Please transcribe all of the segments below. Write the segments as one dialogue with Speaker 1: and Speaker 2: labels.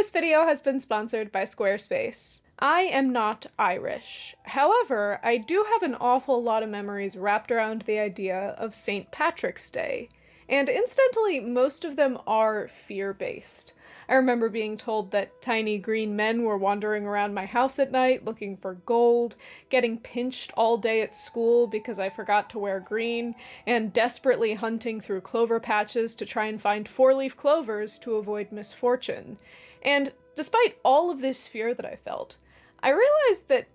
Speaker 1: This video has been sponsored by Squarespace. I am not Irish. However, I do have an awful lot of memories wrapped around the idea of St. Patrick's Day. And incidentally, most of them are fear-based. I remember being told that tiny green men were wandering around my house at night looking for gold, getting pinched all day at school because I forgot to wear green, and desperately hunting through clover patches to try and find four-leaf clovers to avoid misfortune. And despite all of this fear that I felt, I realized that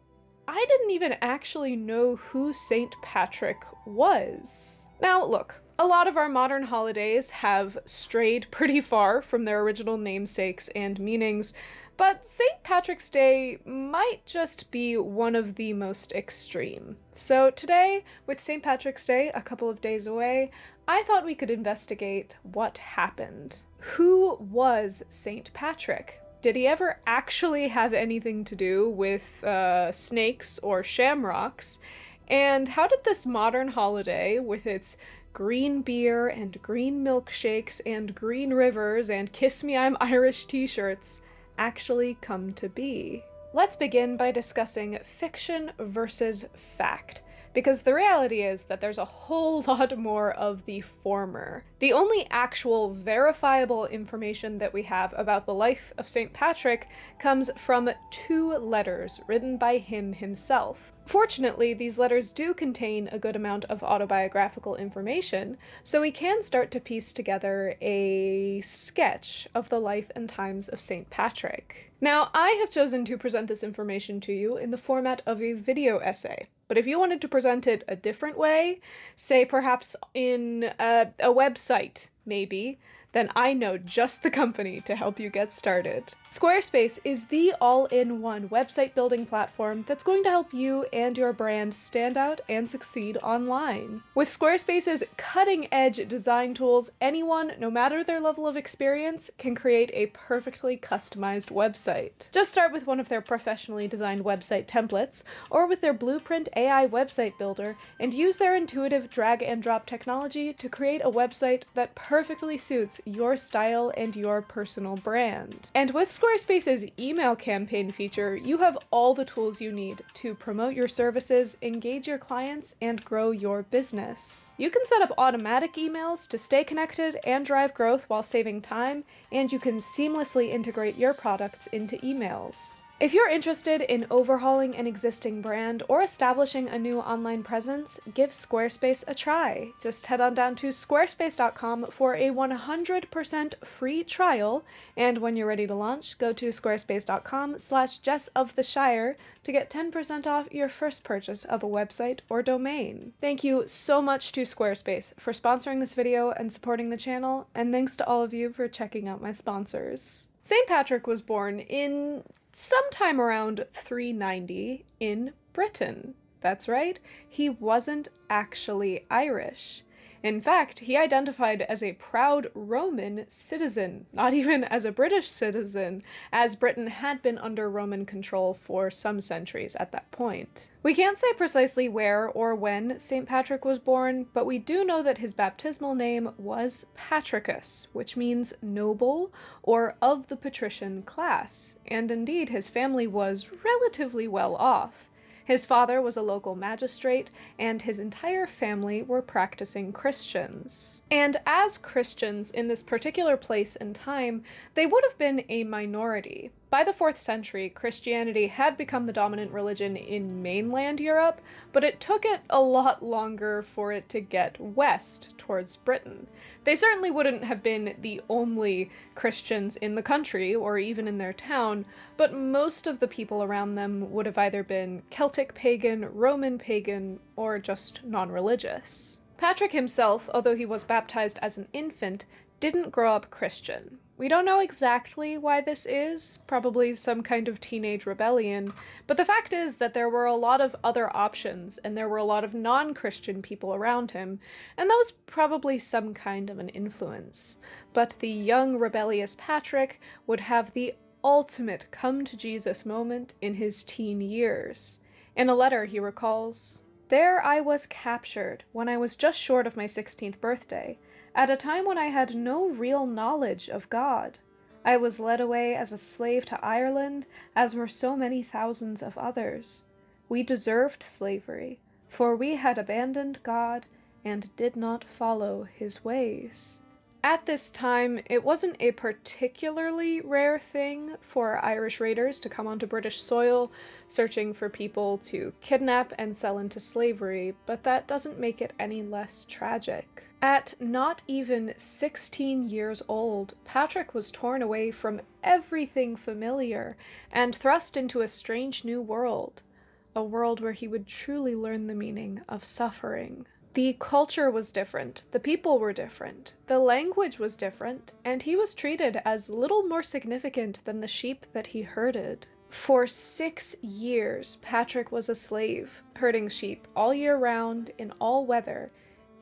Speaker 1: I didn't even actually know who St. Patrick was. Now, look. A lot of our modern holidays have strayed pretty far from their original namesakes and meanings, but St. Patrick's Day might just be one of the most extreme. So today, with St. Patrick's Day a couple of days away, I thought we could investigate what happened. Who was St. Patrick? Did he ever actually have anything to do with snakes or shamrocks? And how did this modern holiday, with its green beer and green milkshakes and green rivers and Kiss Me I'm Irish t-shirts actually come to be? Let's begin by discussing fiction versus fact, because the reality is that there's a whole lot more of the former. The only actual verifiable information that we have about the life of St. Patrick comes from 2 letters written by him himself. Fortunately, these letters do contain a good amount of autobiographical information, so we can start to piece together a sketch of the life and times of St. Patrick. Now, I have chosen to present this information to you in the format of a video essay, but if you wanted to present it a different way, say perhaps in a website, maybe, then I know just the company to help you get started. Squarespace is the all-in-one website building platform that's going to help you and your brand stand out and succeed online. With Squarespace's cutting-edge design tools, anyone, no matter their level of experience, can create a perfectly customized website. Just start with one of their professionally designed website templates, or with their Blueprint AI website builder, and use their intuitive drag-and-drop technology to create a website that perfectly suits your style and your personal brand. And with Squarespace's email campaign feature, you have all the tools you need to promote your services, engage your clients, and grow your business. You can set up automatic emails to stay connected and drive growth while saving time, and you can seamlessly integrate your products into emails. If you're interested in overhauling an existing brand or establishing a new online presence, give Squarespace a try. Just head on down to squarespace.com for a 100% free trial, and when you're ready to launch, go to squarespace.com/JessOfTheShire to get 10% off your first purchase of a website or domain. Thank you so much to Squarespace for sponsoring this video and supporting the channel, and thanks to all of you for checking out my sponsors. St. Patrick was born in sometime around 390 in Britain. That's right, he wasn't actually Irish. In fact, he identified as a proud Roman citizen, not even as a British citizen, as Britain had been under Roman control for some centuries at that point. We can't say precisely where or when St. Patrick was born, but we do know that his baptismal name was Patricus, which means noble or of the patrician class, and indeed his family was relatively well off. His father was a local magistrate, and his entire family were practicing Christians. And as Christians in this particular place and time, they would have been a minority. By the 4th century, Christianity had become the dominant religion in mainland Europe, but it took it a lot longer for it to get west towards Britain. They certainly wouldn't have been the only Christians in the country or even in their town, but most of the people around them would have either been Celtic pagan, Roman pagan, or just non-religious. Patrick himself, although he was baptized as an infant, didn't grow up Christian. We don't know exactly why this is, probably some kind of teenage rebellion, but the fact is that there were a lot of other options, and there were a lot of non-Christian people around him, and that was probably some kind of an influence. But the young, rebellious Patrick would have the ultimate come-to-Jesus moment in his teen years. In a letter, he recalls, "There I was captured when I was just short of my 16th birthday, at a time when I had no real knowledge of God. I was led away as a slave to Ireland, as were so many thousands of others. We deserved slavery, for we had abandoned God and did not follow his ways. At this time, it wasn't a particularly rare thing for Irish raiders to come onto British soil, searching for people to kidnap and sell into slavery, but that doesn't make it any less tragic. At not even 16 years old, Patrick was torn away from everything familiar and thrust into a strange new world, a world where he would truly learn the meaning of suffering. The culture was different, the people were different, the language was different, and he was treated as little more significant than the sheep that he herded. For 6 years, Patrick was a slave, herding sheep all year round in all weather,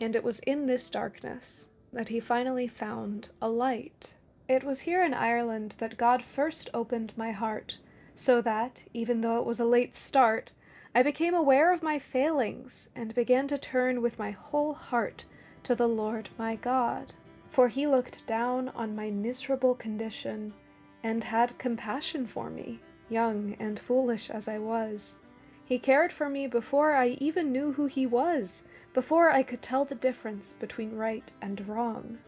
Speaker 1: and it was in this darkness that he finally found a light. It was here in Ireland that God first opened my heart, so that, even though it was a late start, I became aware of my failings and began to turn with my whole heart to the Lord my God. For he looked down on my miserable condition and had compassion for me, young and foolish as I was. He cared for me before I even knew who he was, before I could tell the difference between right and wrong.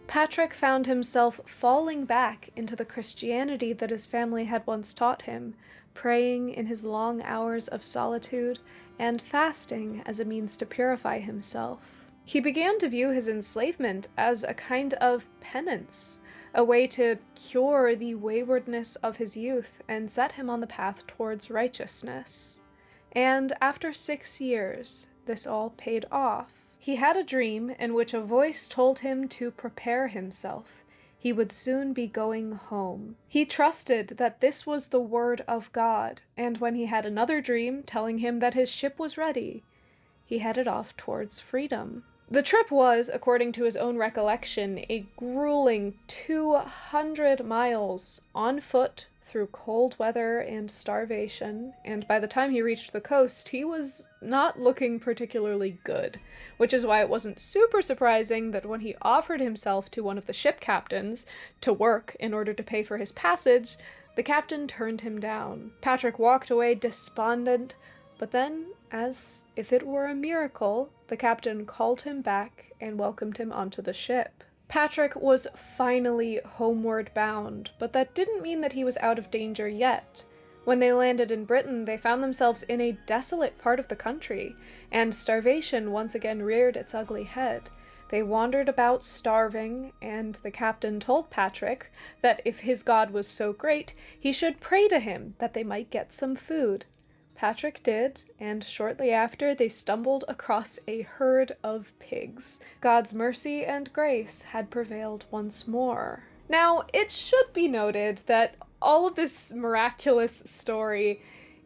Speaker 1: Patrick found himself falling back into the Christianity that his family had once taught him, praying in his long hours of solitude and fasting as a means to purify himself. He began to view his enslavement as a kind of penance, a way to cure the waywardness of his youth and set him on the path towards righteousness. And after 6 years, this all paid off. He had a dream in which a voice told him to prepare himself. He would soon be going home. He trusted that this was the word of God, and when he had another dream telling him that his ship was ready, he headed off towards freedom. The trip was, according to his own recollection, a grueling 200 miles on foot through cold weather and starvation, and by the time he reached the coast, he was not looking particularly good, which is why it wasn't super surprising that when he offered himself to one of the ship captains to work in order to pay for his passage, the captain turned him down. Patrick walked away despondent, but then, as if it were a miracle, the captain called him back and welcomed him onto the ship. Patrick was finally homeward bound, but that didn't mean that he was out of danger yet. When they landed in Britain, they found themselves in a desolate part of the country, and starvation once again reared its ugly head. They wandered about starving, and the captain told Patrick that if his God was so great, he should pray to him that they might get some food. Patrick did, and shortly after they stumbled across a herd of pigs. God's mercy and grace had prevailed once more. Now, it should be noted that all of this miraculous story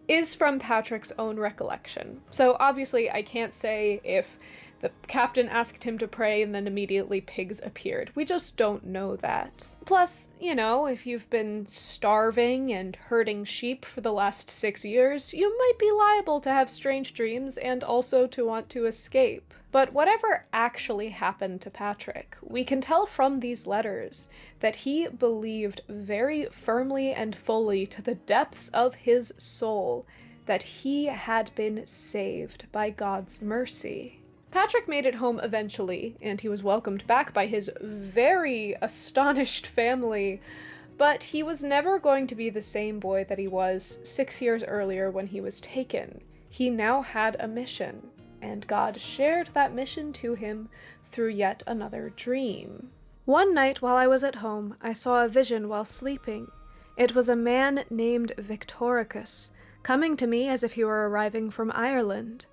Speaker 1: is from Patrick's own recollection. So obviously I can't say if the captain asked him to pray and then immediately pigs appeared. We just don't know that. Plus, if you've been starving and herding sheep for the last 6 years, you might be liable to have strange dreams and also to want to escape. But whatever actually happened to Patrick, we can tell from these letters that he believed very firmly and fully to the depths of his soul that he had been saved by God's mercy. Patrick made it home eventually, and he was welcomed back by his very astonished family, but he was never going to be the same boy that he was 6 years earlier when he was taken. He now had a mission, and God shared that mission to him through yet another dream. One night while I was at home, I saw a vision while sleeping. It was a man named Victoricus, coming to me as if he were arriving from Ireland.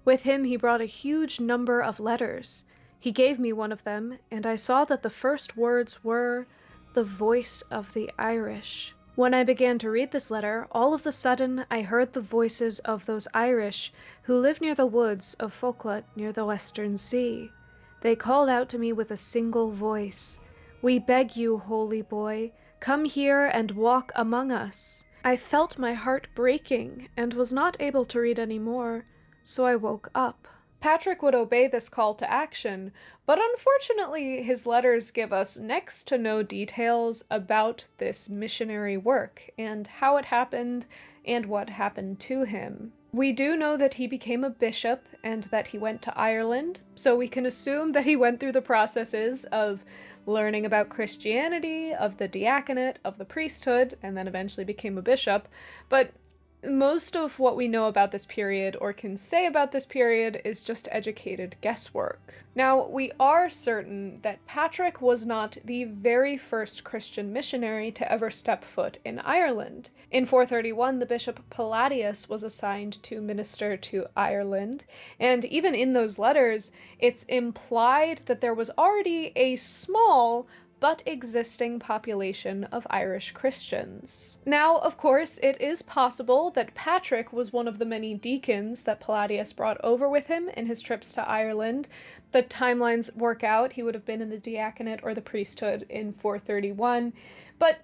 Speaker 1: With him he brought a huge number of letters. He gave me one of them, and I saw that the first words were, "The voice of the Irish." When I began to read this letter, all of a sudden I heard the voices of those Irish who live near the woods of Foclat near the Western Sea. They called out to me with a single voice, "We beg you, holy boy, come here and walk among us." I felt my heart breaking and was not able to read any more. So I woke up. Patrick would obey this call to action, but unfortunately his letters give us next to no details about this missionary work and how it happened and what happened to him. We do know that he became a bishop and that he went to Ireland, so we can assume that he went through the processes of learning about Christianity, of the diaconate, of the priesthood, and then eventually became a bishop, but most of what we know about this period, or can say about this period, is just educated guesswork. Now, we are certain that Patrick was not the very first Christian missionary to ever step foot in Ireland. In 431, the bishop Palladius was assigned to minister to Ireland, and even in those letters, it's implied that there was already a small but existing population of Irish Christians. Now, of course, it is possible that Patrick was one of the many deacons that Palladius brought over with him in his trips to Ireland. The timelines work out. He would have been in the diaconate or the priesthood in 431, but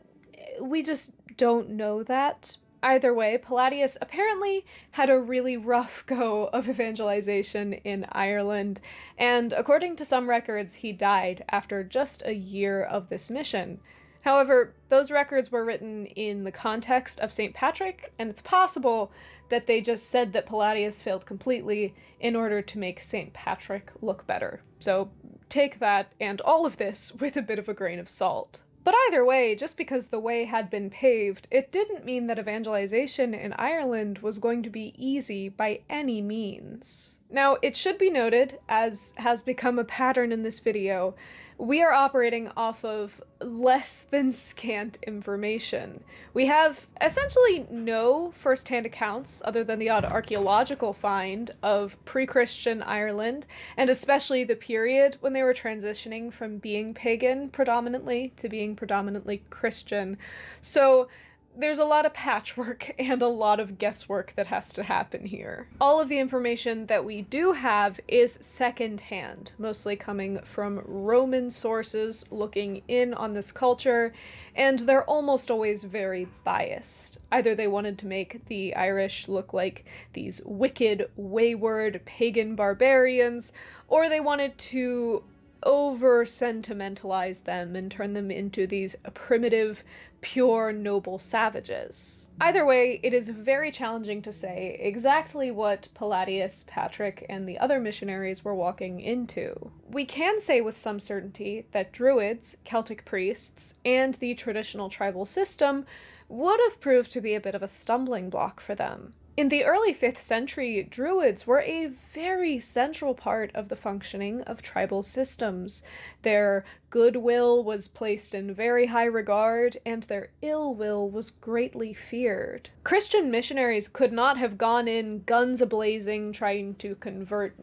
Speaker 1: we just don't know that. Either way, Palladius apparently had a really rough go of evangelization in Ireland, and according to some records, he died after just a year of this mission. However, those records were written in the context of St. Patrick, and it's possible that they just said that Palladius failed completely in order to make St. Patrick look better. So take that and all of this with a bit of a grain of salt. But either way, just because the way had been paved, it didn't mean that evangelization in Ireland was going to be easy by any means. Now, it should be noted, as has become a pattern in this video, we are operating off of less than scant information. We have essentially no first-hand accounts, other than the odd archaeological find, of pre-Christian Ireland, and especially the period when they were transitioning from being pagan predominantly to being predominantly Christian. So there's a lot of patchwork and a lot of guesswork that has to happen here. All of the information that we do have is secondhand, mostly coming from Roman sources looking in on this culture, and they're almost always very biased. Either they wanted to make the Irish look like these wicked, wayward, pagan barbarians, or they wanted to over-sentimentalize them and turn them into these primitive, pure, noble savages. Either way, it is very challenging to say exactly what Palladius, Patrick, and the other missionaries were walking into. We can say with some certainty that Druids, Celtic priests, and the traditional tribal system would have proved to be a bit of a stumbling block for them. In the early 5th century, Druids were a very central part of the functioning of tribal systems. Their goodwill was placed in very high regard, and their ill will was greatly feared. Christian missionaries could not have gone in guns a-blazing trying to convert,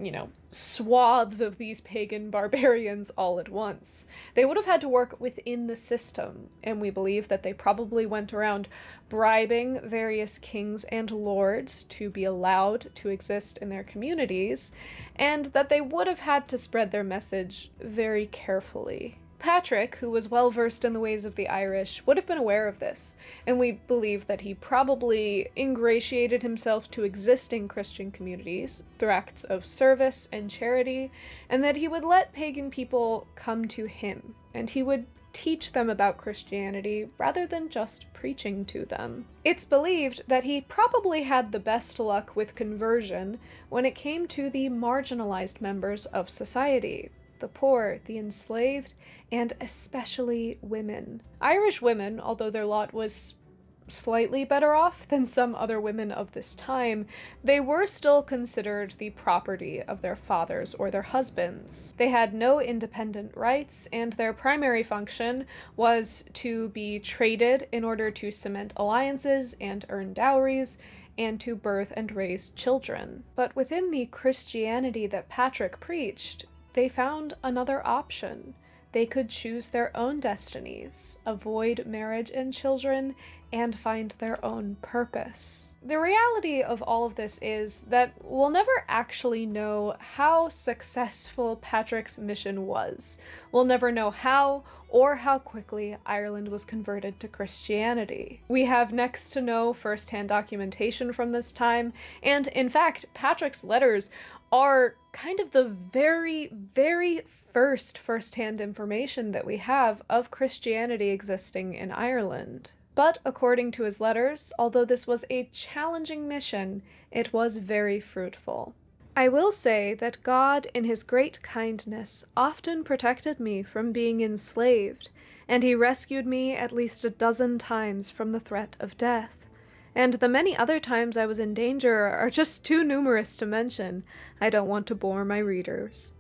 Speaker 1: swaths of these pagan barbarians all at once. They would have had to work within the system, and we believe that they probably went around bribing various kings and lords to be allowed to exist in their communities, and that they would have had to spread their message very carefully. Patrick, who was well versed in the ways of the Irish, would have been aware of this, and we believe that he probably ingratiated himself to existing Christian communities through acts of service and charity, and that he would let pagan people come to him, and he would teach them about Christianity rather than just preaching to them. It's believed that he probably had the best luck with conversion when it came to the marginalized members of society. The poor, the enslaved, and especially women. Irish women, although their lot was slightly better off than some other women of this time, they were still considered the property of their fathers or their husbands. They had no independent rights, and their primary function was to be traded in order to cement alliances and earn dowries, and to birth and raise children. But within the Christianity that Patrick preached, they found another option. They could choose their own destinies, avoid marriage and children, and find their own purpose. The reality of all of this is that we'll never actually know how successful Patrick's mission was. We'll never know how or how quickly Ireland was converted to Christianity. We have next to no first-hand documentation from this time, and in fact, Patrick's letters are kind of the very, very first-hand information that we have of Christianity existing in Ireland. But according to his letters, although this was a challenging mission, it was very fruitful. I will say that God, in his great kindness, often protected me from being enslaved, and he rescued me at least 12 times from the threat of death. And the many other times I was in danger are just too numerous to mention. I don't want to bore my readers.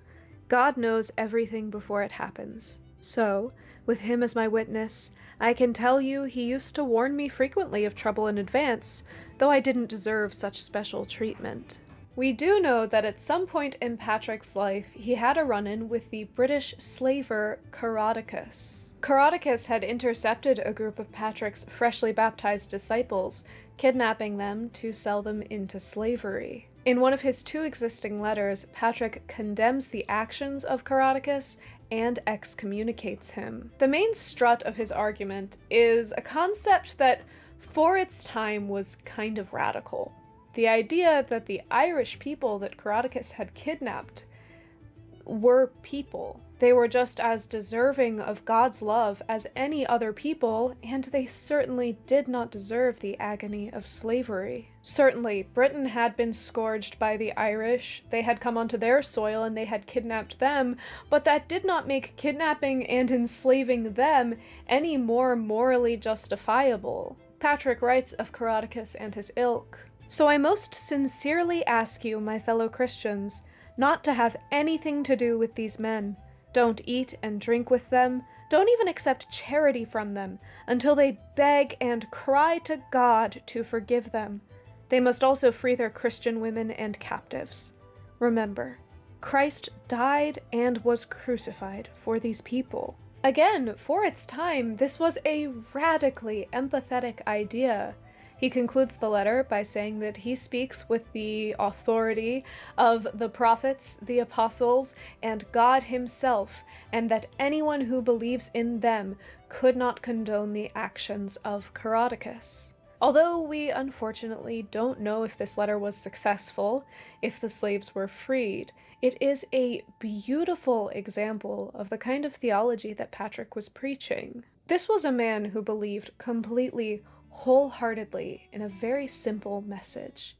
Speaker 1: God knows everything before it happens. So, with him as my witness, I can tell you he used to warn me frequently of trouble in advance, though I didn't deserve such special treatment. We do know that at some point in Patrick's life, he had a run-in with the British slaver Caroticus. Caroticus had intercepted a group of Patrick's freshly baptized disciples, kidnapping them to sell them into slavery. In one of his 2 existing letters, Patrick condemns the actions of Caroticus and excommunicates him. The main strut of his argument is a concept that, for its time, was kind of radical. The idea that the Irish people that Caroticus had kidnapped were people. They were just as deserving of God's love as any other people, and they certainly did not deserve the agony of slavery. Certainly, Britain had been scourged by the Irish, they had come onto their soil and they had kidnapped them, but that did not make kidnapping and enslaving them any more morally justifiable. Patrick writes of Caroticus and his ilk. So I most sincerely ask you, my fellow Christians, not to have anything to do with these men. Don't eat and drink with them. Don't even accept charity from them until they beg and cry to God to forgive them. They must also free their Christian women and captives. Remember, Christ died and was crucified for these people. Again, for its time, this was a radically empathetic idea. He concludes the letter by saying that he speaks with the authority of the prophets, the apostles, and God himself, and that anyone who believes in them could not condone the actions of Caroticus. Although we unfortunately don't know if this letter was successful, if the slaves were freed, it is a beautiful example of the kind of theology that Patrick was preaching. This was a man who believed completely, wholeheartedly in a very simple message.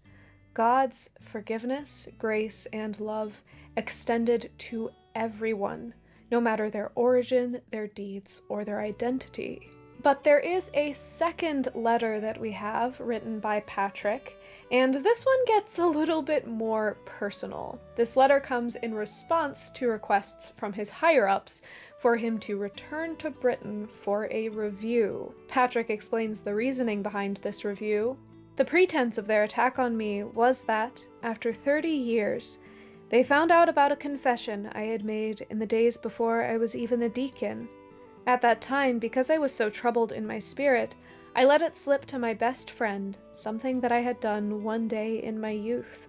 Speaker 1: God's forgiveness, grace, and love extended to everyone, no matter their origin, their deeds, or their identity. But there is a second letter that we have written by Patrick, and this one gets a little bit more personal. This letter comes in response to requests from his higher-ups for him to return to Britain for a review. Patrick explains the reasoning behind this review. The pretense of their attack on me was that, after 30 years, they found out about a confession I had made in the days before I was even a deacon. At that time, because I was so troubled in my spirit, I let it slip to my best friend, something that I had done one day in my youth.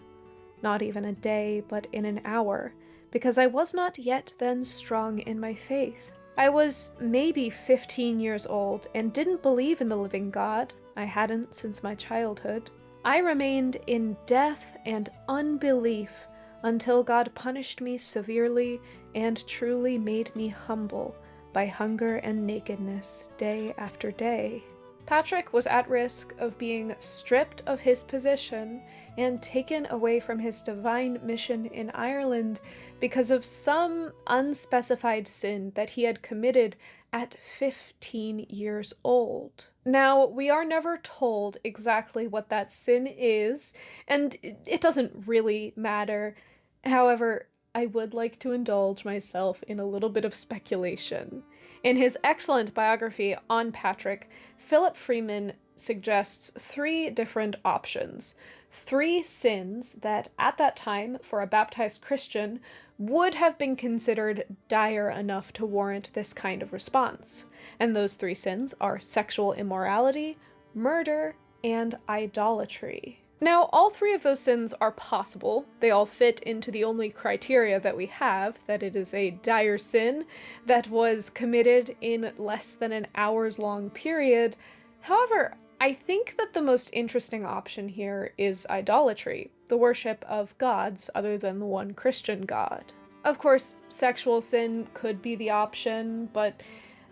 Speaker 1: Not even a day, but in an hour, because I was not yet then strong in my faith. I was maybe 15 years old and didn't believe in the living God. I hadn't since my childhood. I remained in death and unbelief until God punished me severely and truly made me humble by hunger and nakedness day after day. Patrick was at risk of being stripped of his position and taken away from his divine mission in Ireland because of some unspecified sin that he had committed at 15 years old. Now, we are never told exactly what that sin is, and it doesn't really matter. However, I would like to indulge myself in a little bit of speculation. In his excellent biography on Patrick, Philip Freeman suggests 3 different options. 3 sins that, at that time, for a baptized Christian, would have been considered dire enough to warrant this kind of response. And those 3 sins are sexual immorality, murder, and idolatry. Now, all three of those sins are possible. They all fit into the only criteria that we have, that it is a dire sin that was committed in less than an hour's long period. However, I think that the most interesting option here is idolatry, the worship of gods other than the one Christian God. Of course, sexual sin could be the option, but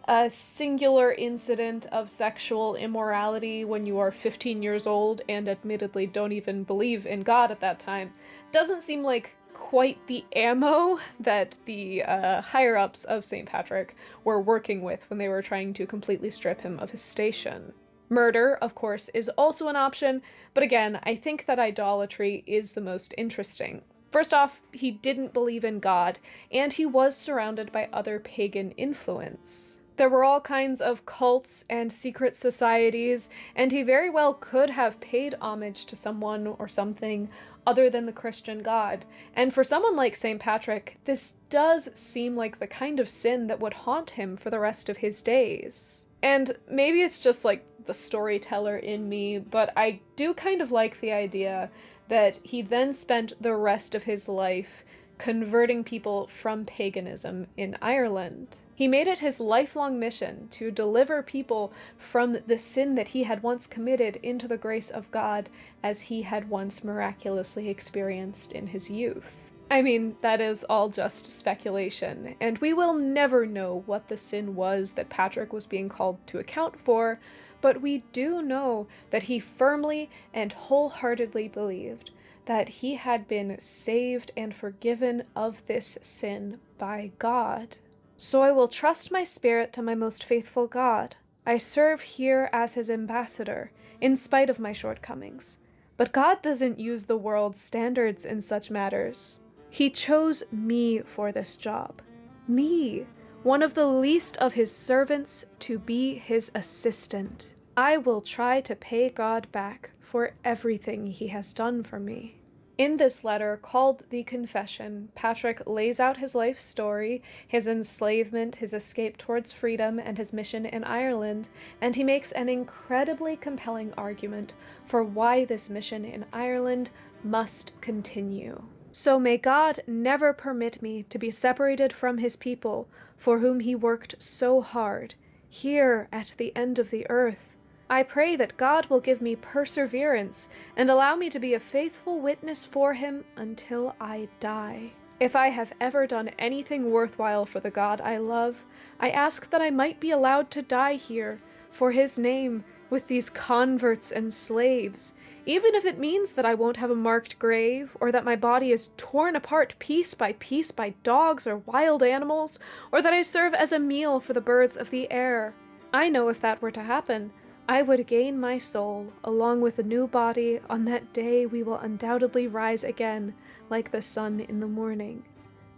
Speaker 1: a singular incident of sexual immorality when you are 15 years old and admittedly don't even believe in God at that time doesn't seem like quite the ammo that the higher-ups of St. Patrick were working with when they were trying to completely strip him of his station. Murder, of course, is also an option, but again, I think that idolatry is the most interesting. First off, he didn't believe in God, and he was surrounded by other pagan influence. There were all kinds of cults and secret societies, and he very well could have paid homage to someone or something other than the Christian God. And for someone like St. Patrick, this does seem like the kind of sin that would haunt him for the rest of his days. And maybe it's just like the storyteller in me, but I do kind of like the idea that he then spent the rest of his life converting people from paganism in Ireland. He made it his lifelong mission to deliver people from the sin that he had once committed into the grace of God, as he had once miraculously experienced in his youth. I mean, that is all just speculation, and we will never know what the sin was that Patrick was being called to account for, but we do know that he firmly and wholeheartedly believed that he had been saved and forgiven of this sin by God. So I will trust my spirit to my most faithful God. I serve here as his ambassador, in spite of my shortcomings. But God doesn't use the world's standards in such matters. He chose me for this job. Me, one of the least of his servants, to be his assistant. I will try to pay God back for everything he has done for me. In this letter, called The Confession, Patrick lays out his life story, his enslavement, his escape towards freedom, and his mission in Ireland, and he makes an incredibly compelling argument for why this mission in Ireland must continue. So may God never permit me to be separated from his people, for whom he worked so hard, here at the end of the earth. I pray that God will give me perseverance and allow me to be a faithful witness for him until I die. If I have ever done anything worthwhile for the God I love, I ask that I might be allowed to die here, for his name, with these converts and slaves, even if it means that I won't have a marked grave, or that my body is torn apart piece by dogs or wild animals, or that I serve as a meal for the birds of the air. I know if that were to happen, I would gain my soul, along with a new body. On that day we will undoubtedly rise again, like the sun in the morning.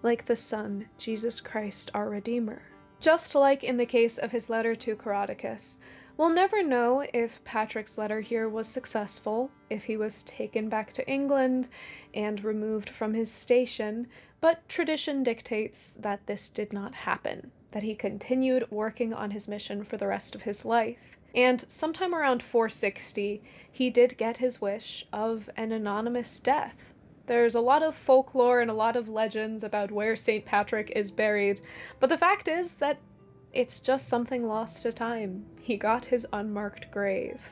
Speaker 1: Like the Son, Jesus Christ, our Redeemer. Just like in the case of his letter to Caroticus, we'll never know if Patrick's letter here was successful, if he was taken back to England and removed from his station, but tradition dictates that this did not happen, that he continued working on his mission for the rest of his life. And sometime around 460, he did get his wish of an anonymous death. There's a lot of folklore and a lot of legends about where St. Patrick is buried, but the fact is that it's just something lost to time. He got his unmarked grave.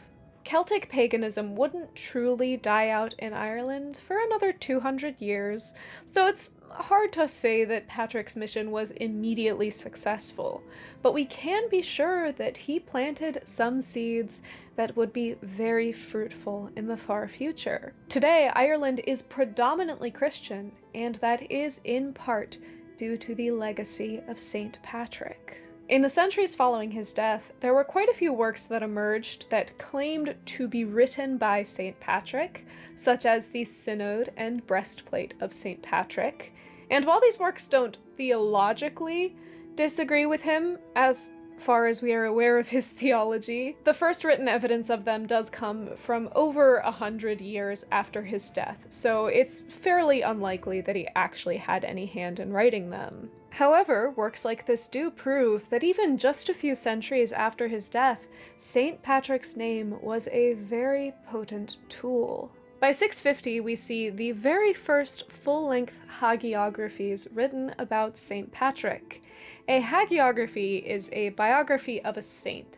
Speaker 1: Celtic paganism wouldn't truly die out in Ireland for another 200 years, so it's hard to say that Patrick's mission was immediately successful, but we can be sure that he planted some seeds that would be very fruitful in the far future. Today, Ireland is predominantly Christian, and that is in part due to the legacy of St. Patrick. In the centuries following his death, there were quite a few works that emerged that claimed to be written by St. Patrick, such as the Synod and Breastplate of St. Patrick. And while these works don't theologically disagree with him, as far as we are aware of his theology, the first written evidence of them does come from over 100 years after his death, so it's fairly unlikely that he actually had any hand in writing them. However, works like this do prove that even just a few centuries after his death, St. Patrick's name was a very potent tool. By 650, we see the very first full-length hagiographies written about St. Patrick. A hagiography is a biography of a saint.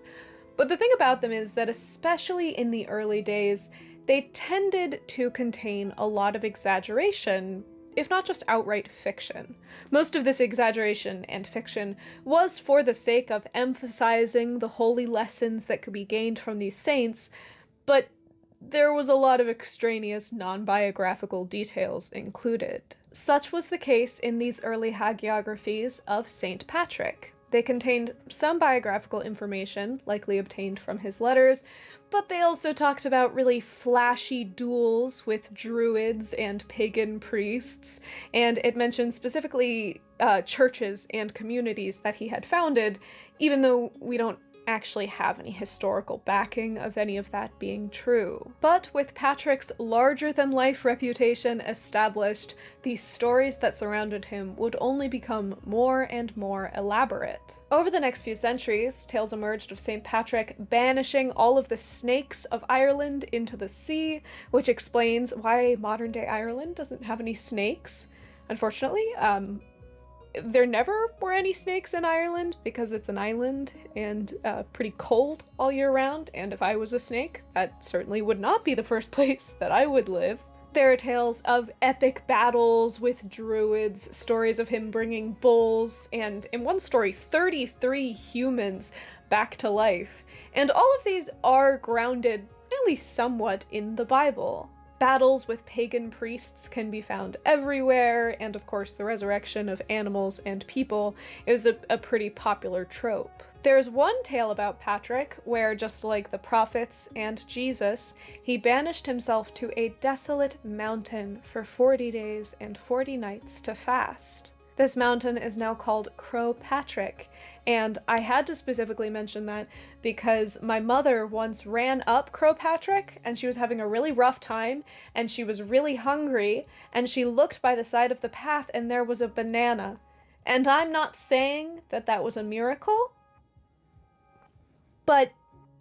Speaker 1: But the thing about them is that especially in the early days, they tended to contain a lot of exaggeration, if not just outright fiction. Most of this exaggeration and fiction was for the sake of emphasizing the holy lessons that could be gained from these saints, but there was a lot of extraneous non-biographical details included. Such was the case in these early hagiographies of St. Patrick. They contained some biographical information, likely obtained from his letters, but they also talked about really flashy duels with druids and pagan priests, and it mentioned specifically churches and communities that he had founded, even though we don't actually have any historical backing of any of that being true. But with Patrick's larger-than-life reputation established, the stories that surrounded him would only become more and more elaborate. Over the next few centuries, tales emerged of St. Patrick banishing all of the snakes of Ireland into the sea, which explains why modern-day Ireland doesn't have any snakes. Unfortunately, there never were any snakes in Ireland because it's an island and pretty cold all year round, and if I was a snake, that certainly would not be the first place that I would live. There are tales of epic battles with druids, stories of him bringing bulls, and in one story, 33 humans back to life. And all of these are grounded, at least somewhat, in the Bible. Battles with pagan priests can be found everywhere, and of course the resurrection of animals and people is a pretty popular trope. There's one tale about Patrick where, just like the prophets and Jesus, he banished himself to a desolate mountain for 40 days and 40 nights to fast. This mountain is now called Croagh Patrick, and I had to specifically mention that because my mother once ran up Croagh Patrick and she was having a really rough time and she was really hungry and she looked by the side of the path and there was a banana. And I'm not saying that that was a miracle, but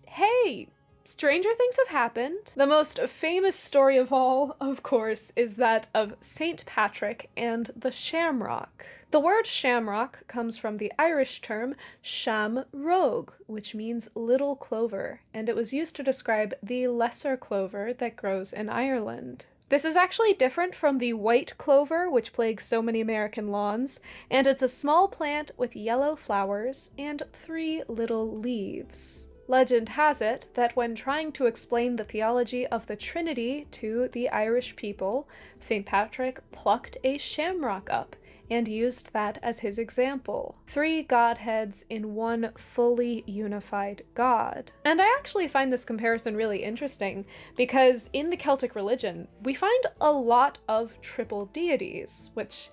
Speaker 1: hey, stranger things have happened. The most famous story of all, of course, is that of St. Patrick and the shamrock. The word shamrock comes from the Irish term shamrogue, which means little clover, and it was used to describe the lesser clover that grows in Ireland. This is actually different from the white clover, which plagues so many American lawns, and it's a small plant with yellow flowers and 3 little leaves. Legend has it that when trying to explain the theology of the Trinity to the Irish people, St. Patrick plucked a shamrock up and used that as his example. 3 godheads in one fully unified God. And I actually find this comparison really interesting because in the Celtic religion, we find a lot of triple deities, which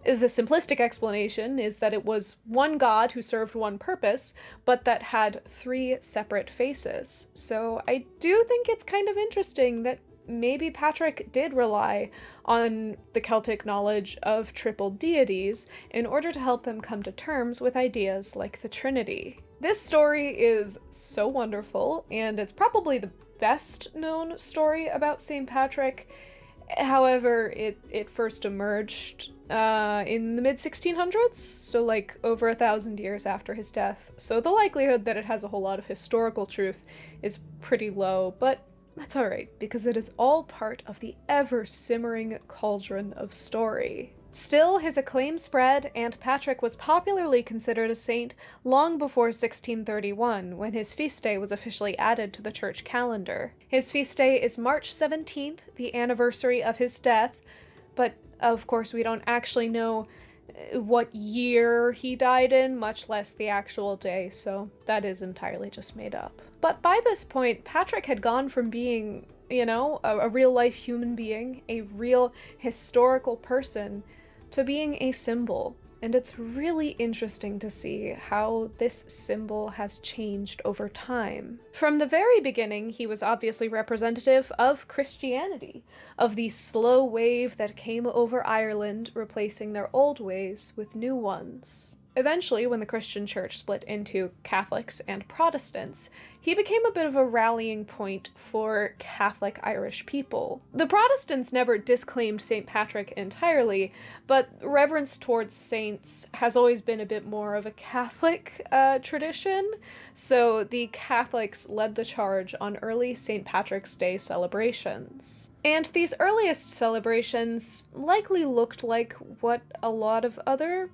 Speaker 1: the simplistic explanation is that it was one god who served one purpose, but that had 3 separate faces. So I do think it's kind of interesting that maybe Patrick did rely on the Celtic knowledge of triple deities in order to help them come to terms with ideas like the Trinity. This story is so wonderful, and it's probably the best known story about St. Patrick. However, it first emerged in the mid-1600s, so like over 1,000 years after his death. So the likelihood that it has a whole lot of historical truth is pretty low, but that's alright, because it is all part of the ever-simmering cauldron of story. Still, his acclaim spread, and Patrick was popularly considered a saint long before 1631, when his feast day was officially added to the church calendar. His feast day is March 17th, the anniversary of his death, but of course we don't actually know what year he died in, much less the actual day, so that is entirely just made up. But by this point, Patrick had gone from being, you know, a real-life human being, a real historical person, to being a symbol. And it's really interesting to see how this symbol has changed over time. From the very beginning, he was obviously representative of Christianity, of the slow wave that came over Ireland, replacing their old ways with new ones. Eventually, when the Christian church split into Catholics and Protestants, he became a bit of a rallying point for Catholic Irish people. The Protestants never disclaimed St. Patrick entirely, but reverence towards saints has always been a bit more of a Catholic tradition, so the Catholics led the charge on early St. Patrick's Day celebrations. And these earliest celebrations likely looked like what a lot of other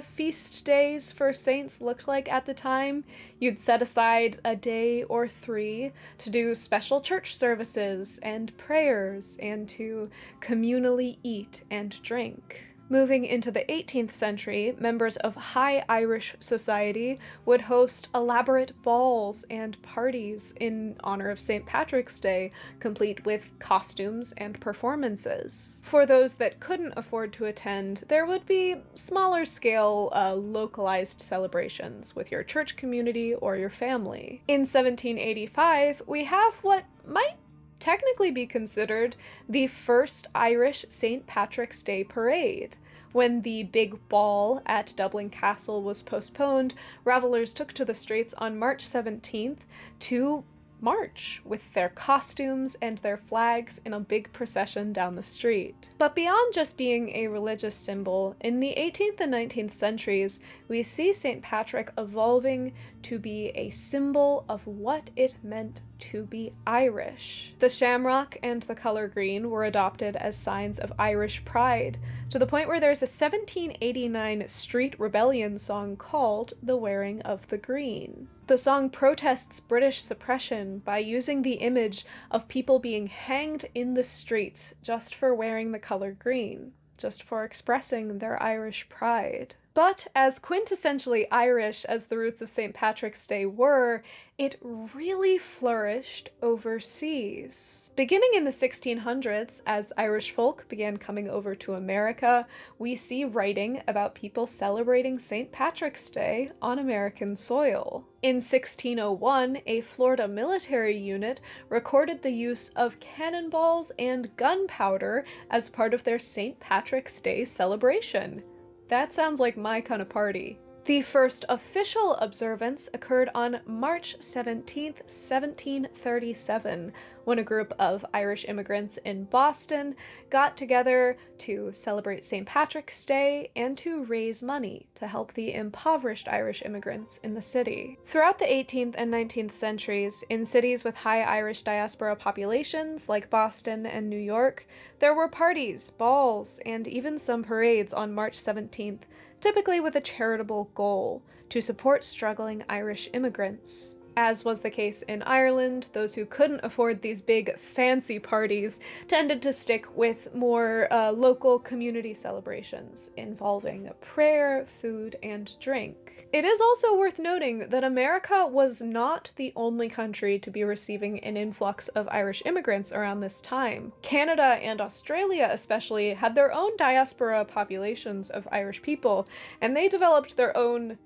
Speaker 1: feast days for saints looked like at the time. You'd set aside a day or 3 to do special church services and prayers and to communally eat and drink. Moving into the 18th century, members of high Irish society would host elaborate balls and parties in honor of St. Patrick's Day, complete with costumes and performances. For those that couldn't afford to attend, there would be smaller scale, localized celebrations with your church community or your family. In 1785, we have what might technically be considered the first Irish St. Patrick's Day parade. When the big ball at Dublin Castle was postponed, revelers took to the streets on March 17th to march with their costumes and their flags in a big procession down the street. But beyond just being a religious symbol, in the 18th and 19th centuries, we see St. Patrick evolving to be a symbol of what it meant to be Irish. The shamrock and the color green were adopted as signs of Irish pride, to the point where there's a 1789 street rebellion song called "The Wearing of the Green." The song protests British suppression by using the image of people being hanged in the streets just for wearing the color green, just for expressing their Irish pride. But as quintessentially Irish as the roots of St. Patrick's Day were, it really flourished overseas. Beginning in the 1600s, as Irish folk began coming over to America, we see writing about people celebrating St. Patrick's Day on American soil. In 1601, a Florida military unit recorded the use of cannonballs and gunpowder as part of their St. Patrick's Day celebration. That sounds like my kind of party. The first official observance occurred on March 17th, 1737, when a group of Irish immigrants in Boston got together to celebrate St. Patrick's Day and to raise money to help the impoverished Irish immigrants in the city. Throughout the 18th and 19th centuries, in cities with high Irish diaspora populations like Boston and New York, there were parties, balls, and even some parades on March 17th, typically with a charitable goal to support struggling Irish immigrants. As was the case in Ireland, those who couldn't afford these big fancy parties tended to stick with more local community celebrations involving prayer, food, and drink. It is also worth noting that America was not the only country to be receiving an influx of Irish immigrants around this time. Canada and Australia especially had their own diaspora populations of Irish people, and they developed their own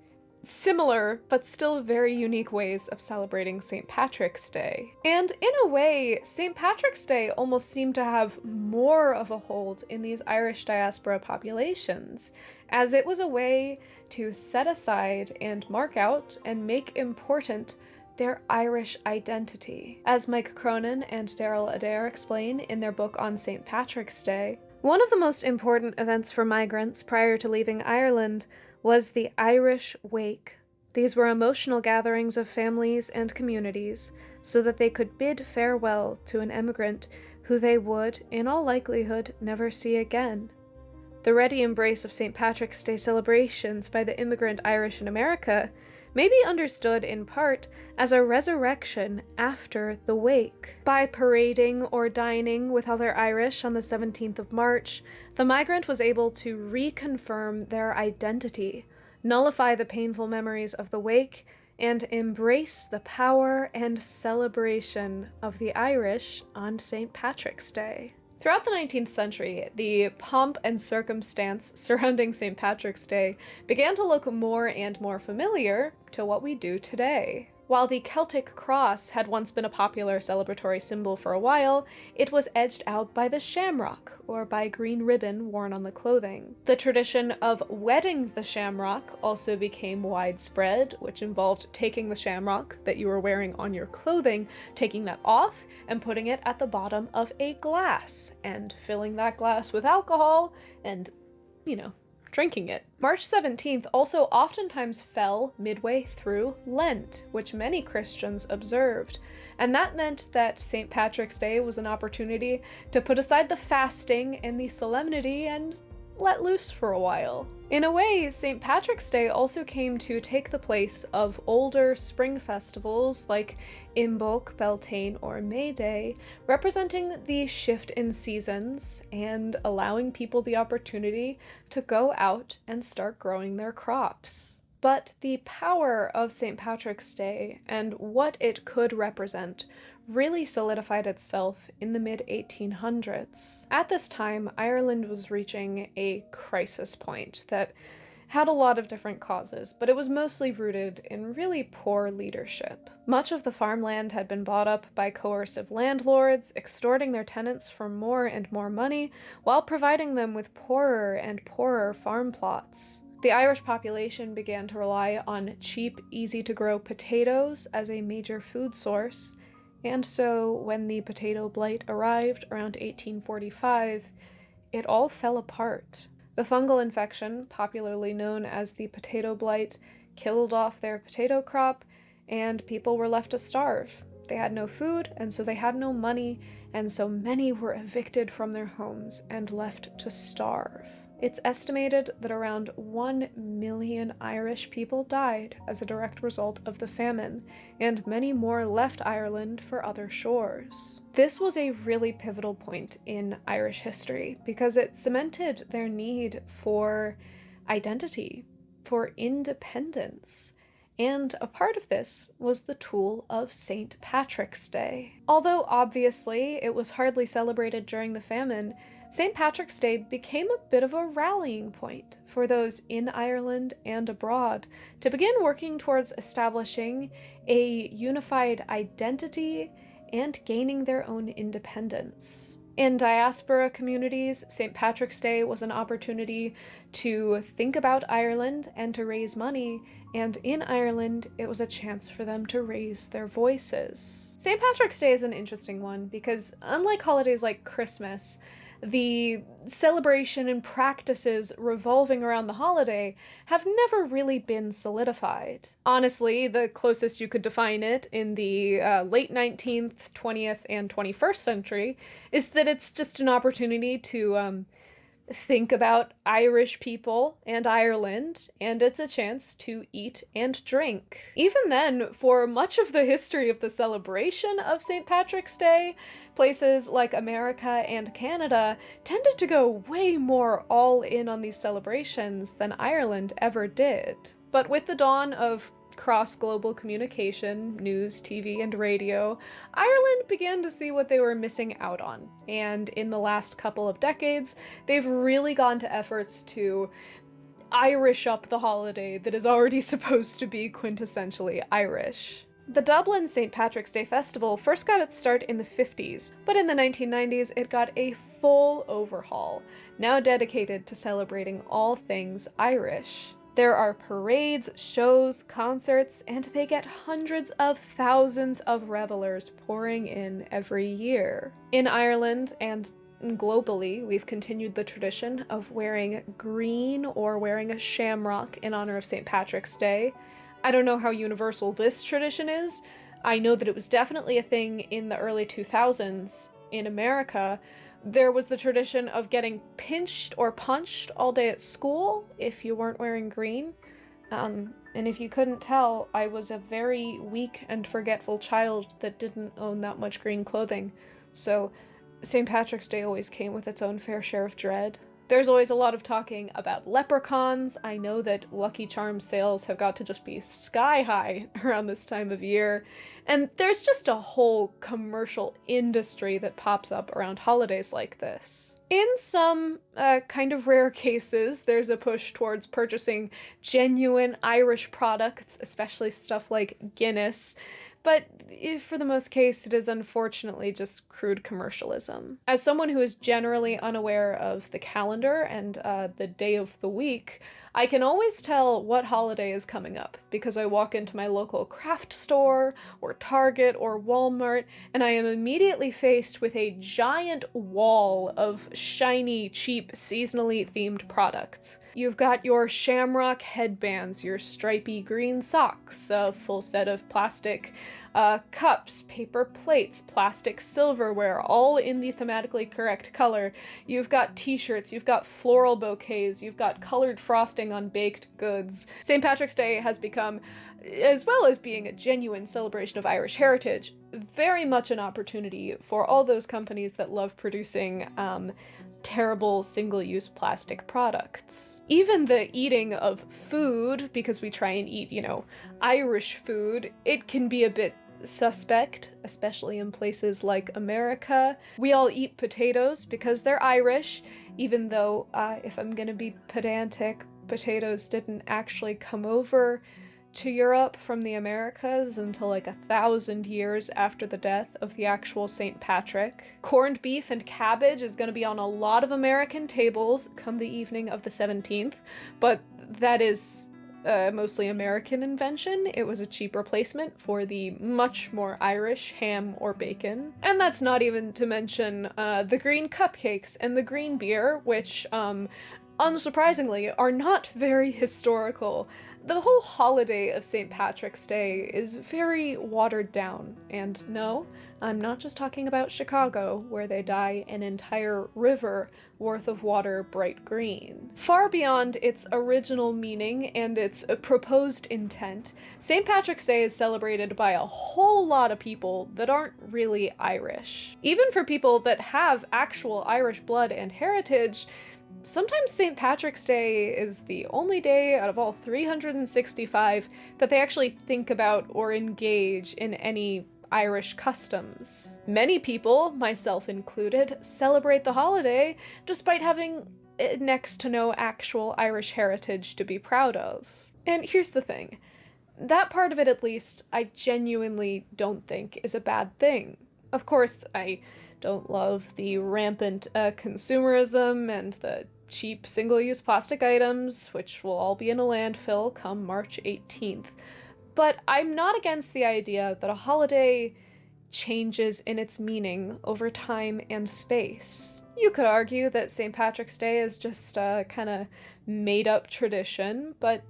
Speaker 1: similar but still very unique ways of celebrating St. Patrick's Day. And in a way, St. Patrick's Day almost seemed to have more of a hold in these Irish diaspora populations, as it was a way to set aside and mark out and make important their Irish identity. As Mike Cronin and Daryl Adair explain in their book on St. Patrick's Day, one of the most important events for migrants prior to leaving Ireland was the Irish Wake. These were emotional gatherings of families and communities so that they could bid farewell to an immigrant who they would, in all likelihood, never see again. The ready embrace of St. Patrick's Day celebrations by the immigrant Irish in America may be understood in part as a resurrection after the wake. By parading or dining with other Irish on the 17th of March, the migrant was able to reconfirm their identity, nullify the painful memories of the wake, and embrace the power and celebration of the Irish on St. Patrick's Day. Throughout the 19th century, the pomp and circumstance surrounding St. Patrick's Day began to look more and more familiar to what we do today. While the Celtic cross had once been a popular celebratory symbol for a while, it was edged out by the shamrock, or by green ribbon worn on the clothing. The tradition of wedding the shamrock also became widespread, which involved taking the shamrock that you were wearing on your clothing, taking that off, and putting it at the bottom of a glass, and filling that glass with alcohol, and, drinking it. March 17th also oftentimes fell midway through Lent, which many Christians observed, and that meant that St. Patrick's Day was an opportunity to put aside the fasting and the solemnity and let loose for a while. In a way, St. Patrick's Day also came to take the place of older spring festivals like Imbolc, Beltane, or May Day, representing the shift in seasons and allowing people the opportunity to go out and start growing their crops. But the power of St. Patrick's Day and what it could represent really solidified itself in the mid-1800s. At this time, Ireland was reaching a crisis point that had a lot of different causes, but it was mostly rooted in really poor leadership. Much of the farmland had been bought up by coercive landlords, extorting their tenants for more and more money, while providing them with poorer and poorer farm plots. The Irish population began to rely on cheap, easy-to-grow potatoes as a major food source, and so when the potato blight arrived around 1845, it all fell apart. The fungal infection, popularly known as the potato blight, killed off their potato crop, and people were left to starve. They had no food, and so they had no money, and so many were evicted from their homes and left to starve. It's estimated that around 1 million Irish people died as a direct result of the famine, and many more left Ireland for other shores. This was a really pivotal point in Irish history because it cemented their need for identity, for independence. And a part of this was the tool of St. Patrick's Day. Although obviously it was hardly celebrated during the famine, St. Patrick's Day became a bit of a rallying point for those in Ireland and abroad to begin working towards establishing a unified identity and gaining their own independence. In diaspora communities, St. Patrick's Day was an opportunity to think about Ireland and to raise money, and in Ireland, it was a chance for them to raise their voices. St. Patrick's Day is an interesting one because, unlike holidays like Christmas, the celebration and practices revolving around the holiday have never really been solidified. Honestly, the closest you could define it in the late 19th, 20th, and 21st century is that it's just an opportunity to think about Irish people and Ireland, and it's a chance to eat and drink. Even then, for much of the history of the celebration of St. Patrick's Day, places like America and Canada tended to go way more all in on these celebrations than Ireland ever did. But with the dawn of cross-global communication, news, TV, and radio, Ireland began to see what they were missing out on. And in the last couple of decades, they've really gone to efforts to Irish up the holiday that is already supposed to be quintessentially Irish. The Dublin St. Patrick's Day Festival first got its start in the 50s, but in the 1990s it got a full overhaul, now dedicated to celebrating all things Irish. There are parades, shows, concerts, and they get hundreds of thousands of revelers pouring in every year. In Ireland and globally, we've continued the tradition of wearing green or wearing a shamrock in honor of St. Patrick's Day. I don't know how universal this tradition is. I know that it was definitely a thing in the early 2000s in America. There was the tradition of getting pinched or punched all day at school if you weren't wearing green. And if you couldn't tell, I was a very weak and forgetful child that didn't own that much green clothing. So St. Patrick's Day always came with its own fair share of dread. There's always a lot of talking about leprechauns. I know that Lucky Charms sales have got to just be sky high around this time of year. And there's just a whole commercial industry that pops up around holidays like this. In some kind of rare cases, there's a push towards purchasing genuine Irish products, especially stuff like Guinness. But for the most case, it is unfortunately just crude commercialism. As someone who is generally unaware of the calendar and the day of the week, I can always tell what holiday is coming up because I walk into my local craft store or Target or Walmart and I am immediately faced with a giant wall of shiny, cheap, seasonally themed products. You've got your shamrock headbands, your stripy green socks, a full set of plastic cups, paper plates, plastic silverware, all in the thematically correct color. You've got t-shirts, you've got floral bouquets, you've got colored frosting on baked goods. St. Patrick's Day has become, as well as being a genuine celebration of Irish heritage, very much an opportunity for all those companies that love producing terrible single-use plastic products. Even the eating of food, because we try and eat, Irish food, it can be a bit suspect, especially in places like America. We all eat potatoes because they're Irish, even though, if I'm gonna be pedantic, potatoes didn't actually come over to Europe from the Americas until like 1,000 years after the death of the actual St. Patrick. Corned beef and cabbage is going to be on a lot of American tables come the evening of the 17th, but that is mostly American invention. It was a cheap replacement for the much more Irish ham or bacon. And that's not even to mention the green cupcakes and the green beer, which unsurprisingly, are not very historical. The whole holiday of St. Patrick's Day is very watered down, and no, I'm not just talking about Chicago, where they dye an entire river worth of water bright green. Far beyond its original meaning and its proposed intent, St. Patrick's Day is celebrated by a whole lot of people that aren't really Irish. Even for people that have actual Irish blood and heritage, sometimes St. Patrick's Day is the only day out of all 365 that they actually think about or engage in any Irish customs. Many people, myself included, celebrate the holiday despite having next to no actual Irish heritage to be proud of. And here's the thing. That part of it, at least, I genuinely don't think is a bad thing. Of course, I don't love the rampant consumerism and the cheap single-use plastic items, which will all be in a landfill come March 18th. But I'm not against the idea that a holiday changes in its meaning over time and space. You could argue that St. Patrick's Day is just a kind of made-up tradition, but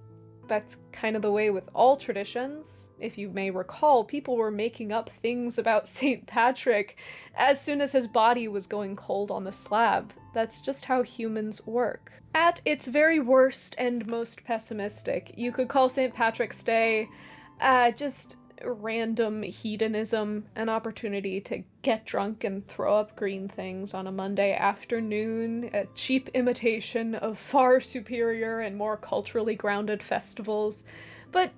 Speaker 1: that's kind of the way with all traditions. If you may recall, people were making up things about St. Patrick as soon as his body was going cold on the slab. That's just how humans work. At its very worst and most pessimistic, you could call St. Patrick's Day just random hedonism, an opportunity to get drunk and throw up green things on a Monday afternoon, a cheap imitation of far superior and more culturally grounded festivals. But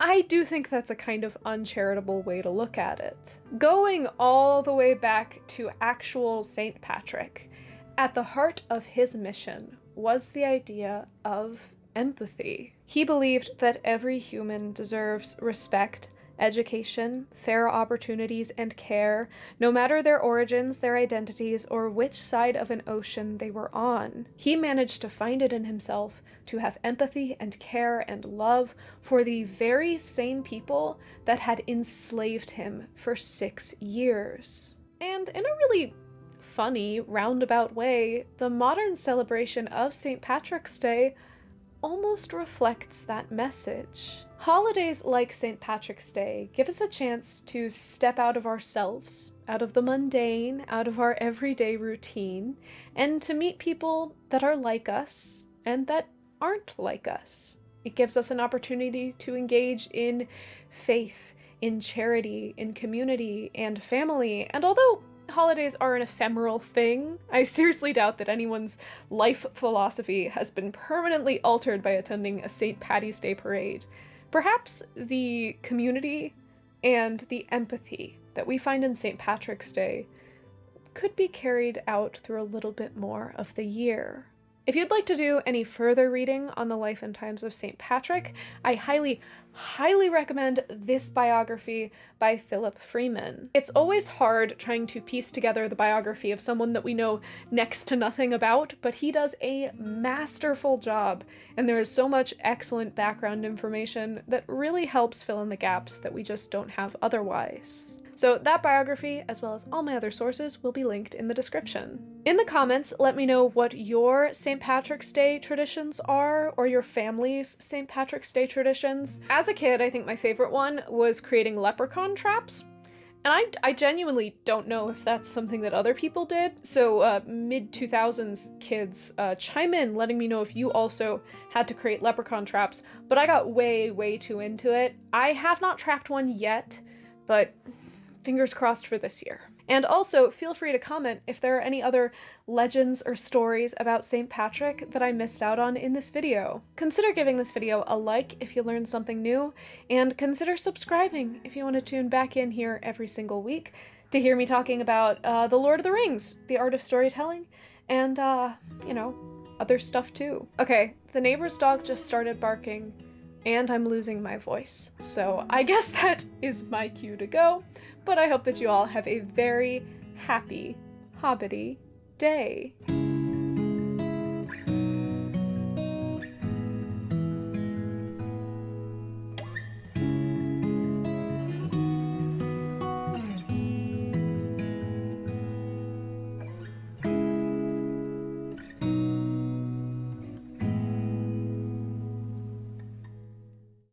Speaker 1: I do think that's a kind of uncharitable way to look at it. Going all the way back to actual St. Patrick, at the heart of his mission was the idea of empathy. He believed that every human deserves respect, education, fair opportunities, and care, no matter their origins, their identities, or which side of an ocean they were on. He managed to find it in himself to have empathy and care and love for the very same people that had enslaved him for 6 years. And in a really funny, roundabout way, the modern celebration of St. Patrick's Day almost reflects that message. Holidays like St. Patrick's Day give us a chance to step out of ourselves, out of the mundane, out of our everyday routine, and to meet people that are like us and that aren't like us. It gives us an opportunity to engage in faith, in charity, in community, and family. And although holidays are an ephemeral thing. I seriously doubt that anyone's life philosophy has been permanently altered by attending a St. Paddy's Day parade. Perhaps the community and the empathy that we find in St. Patrick's Day could be carried out through a little bit more of the year. If you'd like to do any further reading on the life and times of St. Patrick, I highly recommend this biography by Philip Freeman. It's always hard trying to piece together the biography of someone that we know next to nothing about, but he does a masterful job, and there is so much excellent background information that really helps fill in the gaps that we just don't have otherwise. So that biography, as well as all my other sources, will be linked in the description. In the comments, let me know what your St. Patrick's Day traditions are, or your family's St. Patrick's Day traditions. As a kid, I think my favorite one was creating leprechaun traps. And I genuinely don't know if that's something that other people did. So mid-2000s kids, chime in letting me know if you also had to create leprechaun traps. But I got way too into it. I have not trapped one yet, but fingers crossed for this year. And also, feel free to comment if there are any other legends or stories about St. Patrick that I missed out on in this video. Consider giving this video a like if you learned something new, and consider subscribing if you want to tune back in here every single week to hear me talking about The Lord of the Rings, the art of storytelling, and, you know, other stuff too. Okay, the neighbor's dog just started barking, and I'm losing my voice. So I guess that is my cue to go, but I hope that you all have a very happy Hobbity day.